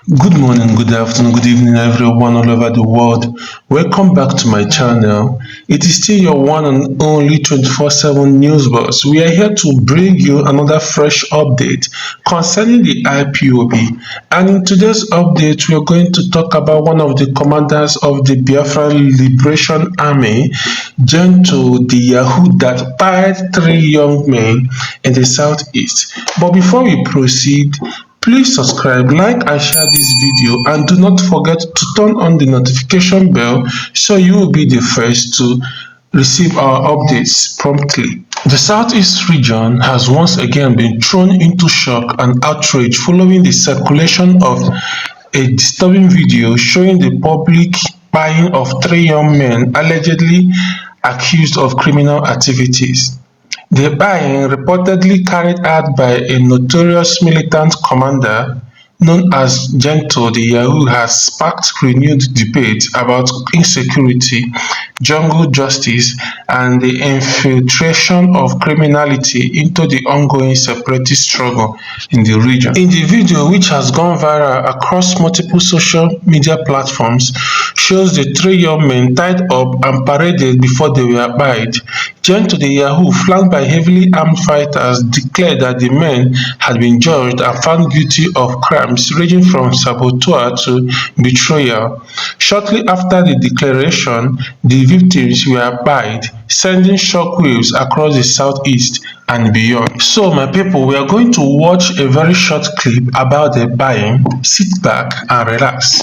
Good morning, good afternoon, good evening, everyone all over the world. Welcome back to my channel. It is still your one and only 24/7 news boss. We are here to bring you another fresh update concerning the IPOB. And in today's update, we are going to talk about one of the commanders of the Biafran Liberation Army, Gento the Yahoo, that fired three young men in the southeast. But before we proceed, please subscribe, like and share this video, and do not forget to turn on the notification bell so you will be the first to receive our updates promptly. The Southeast region has once again been thrown into shock and outrage following the circulation of a disturbing video showing the public spying of three young men allegedly accused of criminal activities. The buying, reportedly carried out by a notorious militant commander known as Gento the Yahoo, has sparked renewed debate about insecurity, jungle justice, and the infiltration of criminality into the ongoing separatist struggle in the region. In the video, which has gone viral across multiple social media platforms, shows the three young men tied up and paraded before they were buyed. Gento the Yahoo, flanked by heavily armed fighters, declared that the men had been judged and found guilty of crimes ranging from saboteur to betrayal. Shortly after the declaration, the victims were buyed, sending shockwaves across the southeast and beyond. So my people, we are going to watch a very short clip about the buying. Sit back and relax.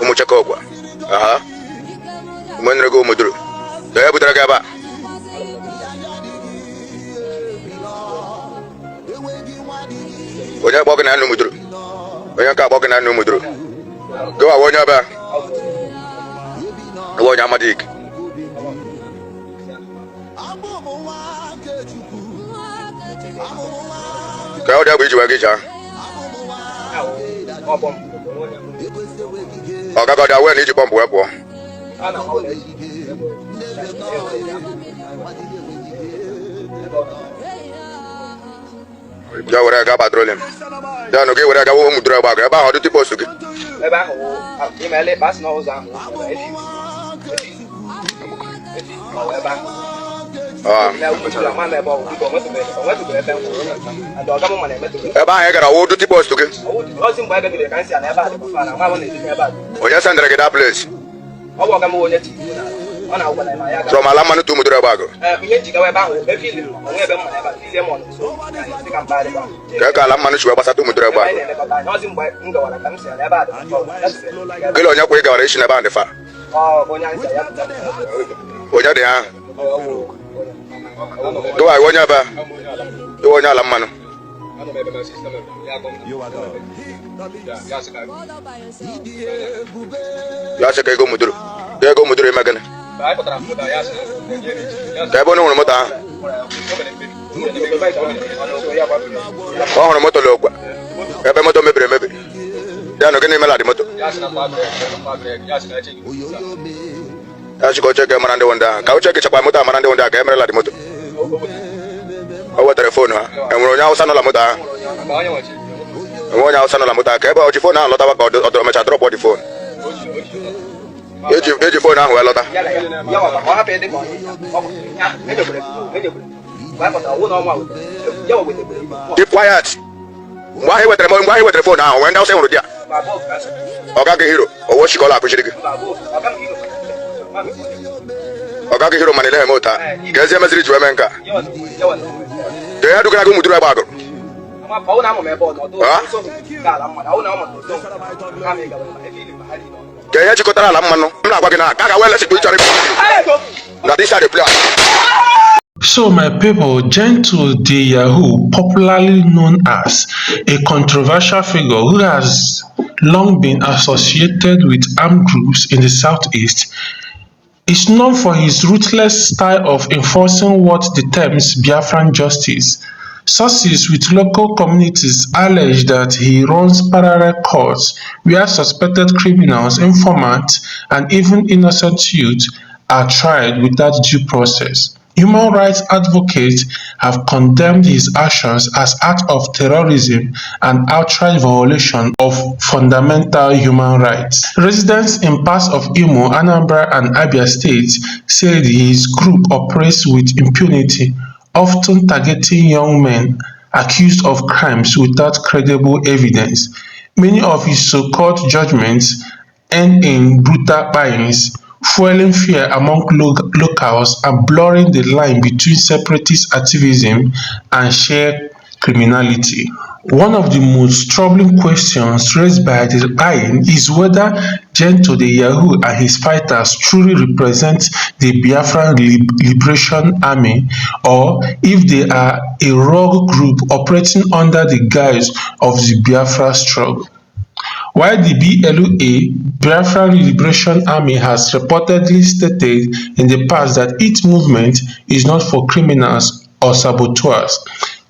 Umuchakogwa. Umenrego muduru. Daya putra kaba. Onya boga na nu muduru. Onya ka boga na nu muduru. Go awonya ba. Awonya madik. Ka oda bu jiwa geja. Ọ̀gágọ́dá wẹ́ẹ̀ ní ìjì pọ́ǹpù wẹ́pọ̀. Ya wẹ́rẹ́ ẹ̀gá patrolin. Ya nù kí wẹ́rẹ́ ẹ̀gá wọ́n mú dúró ẹgbàá gẹ̀ ẹ bá àwọn ọdún tí pọ̀ sókè. Ebe ahụ ime ele basi n'ụzọ ahụ ebe ahụ. Ebe ahụ ị gara wụ ọdún tí pọ̀ sókè. Ozi mgbe ebe gịrị ka nsị ala ebe a dị pụfara nwa bụ na-eji ebe a. Onye sendere gị that place? Ọ bụ ọga m onye tiri ọ na-agwa na ya. From ala mmanụ tụ mụ dúró ẹgbàá gị. Ihe njigawa ebe ahụ ebe ili onwe ebe mma ebe a tizie m ọnụ nso ka mba ebe ahụ. Ka ka ala mmanụ chiwe gbasa tụ mụ dúró ẹgbàá gị. Ozi mgbe m gawara ka m si ala ebe a dị pụfara. Gịlị onye kwa ị gawara isi n'ebe a dị fa? Onye nsị ya. Onye dị ahụ? Gịwa iwe onye ebe a? Iwe onye ala mmanụ? Ya sị ka ego muduru. Ka ego muduru ime gịnị? Ka ebe onye hụrụ moto ahụ? Ọ hụrụ moto l'ogba. Ebe moto mebiri emebi. Ya nụ gịnị mela dị moto? Ya sị ka oche ka mara ndị wndị ahụ. Ka oche ka chekwa moto a mara ndị wndị ahụ ka emerela dị moto. O wetara foonu ha. Enwere onye Hausa nọ na moto ahụ? Enwere onye Hausa nọ na moto ahụ ka ebe o ji foonu ahụ lọtawa ka ọ mecha drọpụ dị foonu. Eji foonu ahụ wee lọta. Keep quiet. Mgbe ahụ wetara foonu ahụ wee ndị Hausa hụrụ di ya. Ọ gaghị hiro owo chikọla akụchiri gị. Ọ gaghị hiro mana eleghị moto a ka ezi emeziri ji wee mee nka. Ka ya dugara gị mụduru egbe agụrụ. Ka ihe chịkọtara ala mmanụ m na-agwa gị na ka ga wee lesikwa ịchọrọ na this are the players. So my people, Gento the Yahoo, popularly known as a controversial figure who has long been associated with armed groups in the southeast, is known for his ruthless style of enforcing what the terms Biafran justice. Sources with local communities allege that he runs parallel courts where suspected criminals, informants, and even innocent youth are tried without due process. Human rights advocates have condemned his actions as acts of terrorism and outright violation of fundamental human rights. Residents in parts of Imo, Anambra and Abia states said his group operates with impunity, often targeting young men accused of crimes without credible evidence. Many of his so-called judgments end in brutal killings, fueling fear among locals and blurring the line between separatist activism and sheer criminality. One of the most troubling questions raised by the IN is whether Gento the Yahoo and his fighters truly represent the Biafran Liberation Army, or if they are a rogue group operating under the guise of the Biafra struggle. While the BLA (Biafran Liberation Army) has reportedly stated in the past that its movement is not for criminals or saboteurs,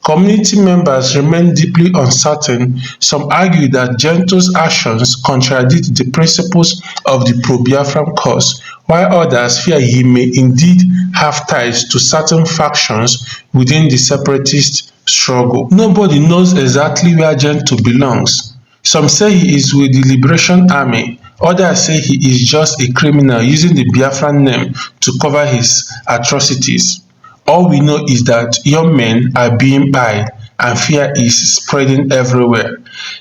community members remain deeply uncertain. Some argue that Gento's actions contradict the principles of the pro-Biafran cause, while others fear he may indeed have ties to certain factions within the separatist struggle. Nobody knows exactly where Gento belongs. Some say he is with the Liberation Army, others say he is just a criminal using the Biafran name to cover his atrocities. All we know is that young men are being eyed and fear is spreading everywhere.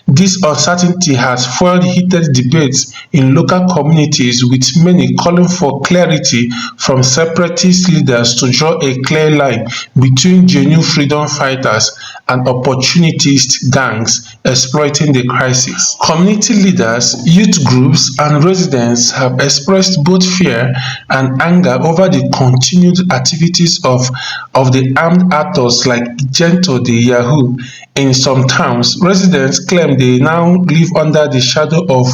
This uncertainty has fueled heated debates in local communities, with many calling for clarity from separatist leaders to draw a clear line between genuine freedom fighters and opportunist gangs exploiting the crisis. Community leaders, youth groups, and residents have expressed both fear and anger over the continued activities of the armed actors like Gento the Yahoo. In some towns, residents claim they now live under the shadow of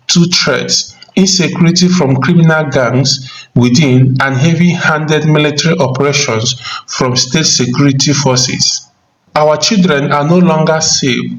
two threats: insecurity from criminal gangs within and heavy-handed military operations from state security forces. Our children are no longer safe.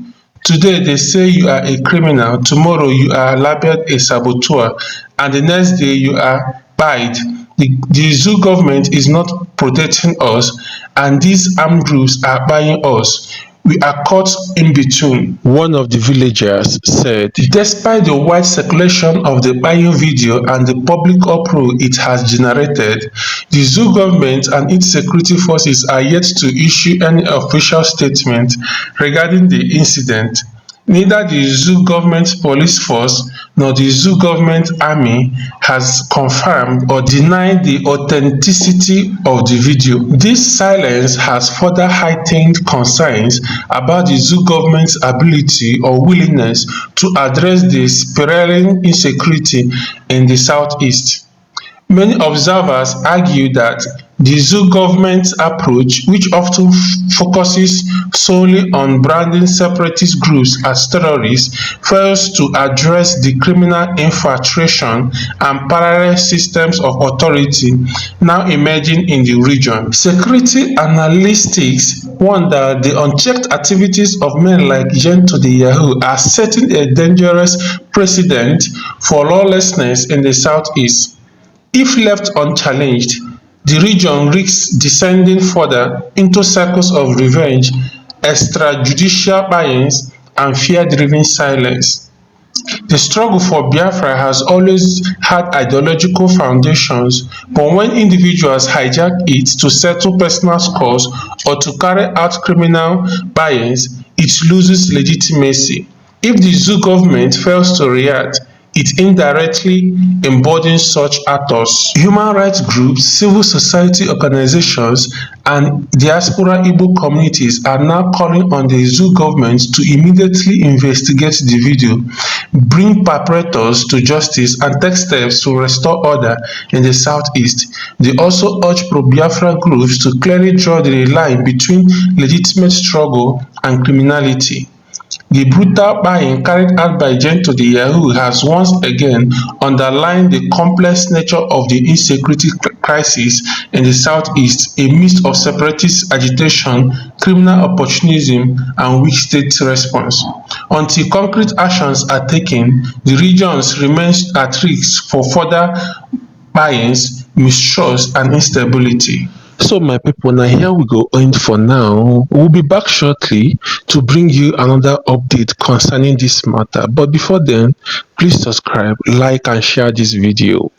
Today they say you are a criminal, tomorrow you are labeled a saboteur, and the next day you are banned. The zoo government is not protecting us, and these armed groups are buying us. We are caught in between, one of the villagers said. Despite the wide circulation of the buying video and the public uproar it has generated, the zoo government and its security forces are yet to issue any official statement regarding the incident. Neither the zoo government police force nor the zoo government army has confirmed or denied the authenticity of the video. This silence has further heightened concerns about the zoo government's ability or willingness to address the spiraling insecurity in the southeast. Many observers argue that the zoo government's approach, which often focuses solely on branding separatist groups as terrorists, fails to address the criminal infiltration and parallel systems of authority now emerging in the region. Security analysts warn that the unchecked activities of men like Gento the Yahoo are setting a dangerous precedent for lawlessness in the southeast. If left unchallenged, the region risks descending further into cycles of revenge, extrajudicial buyings, and fear-driven silence. The struggle for Biafra has always had ideological foundations, but when individuals hijack it to settle personal scores or to carry out criminal buyings, it loses legitimacy. If the zoo government fails to react, it indirectly embodies such actors. Human rights groups, civil society organizations, and diaspora Igbo communities are now calling on the zoo government to immediately investigate the video, bring perpetrators to justice, and take steps to restore order in the southeast. They also urge pro-Biafra groups to clearly draw the line between legitimate struggle and criminality. The brutal buying carried out by Gento the Yahoo has once again underlined the complex nature of the insecurity crisis in the southeast, a mix of separatist agitation, criminal opportunism, and weak state response. Until concrete actions are taken, the region remains at risk for further buyings, mistrust, and instability. So my people, now here we go end for now. We'll be back shortly to bring you another update concerning this matter. But before then, please subscribe, like and share this video.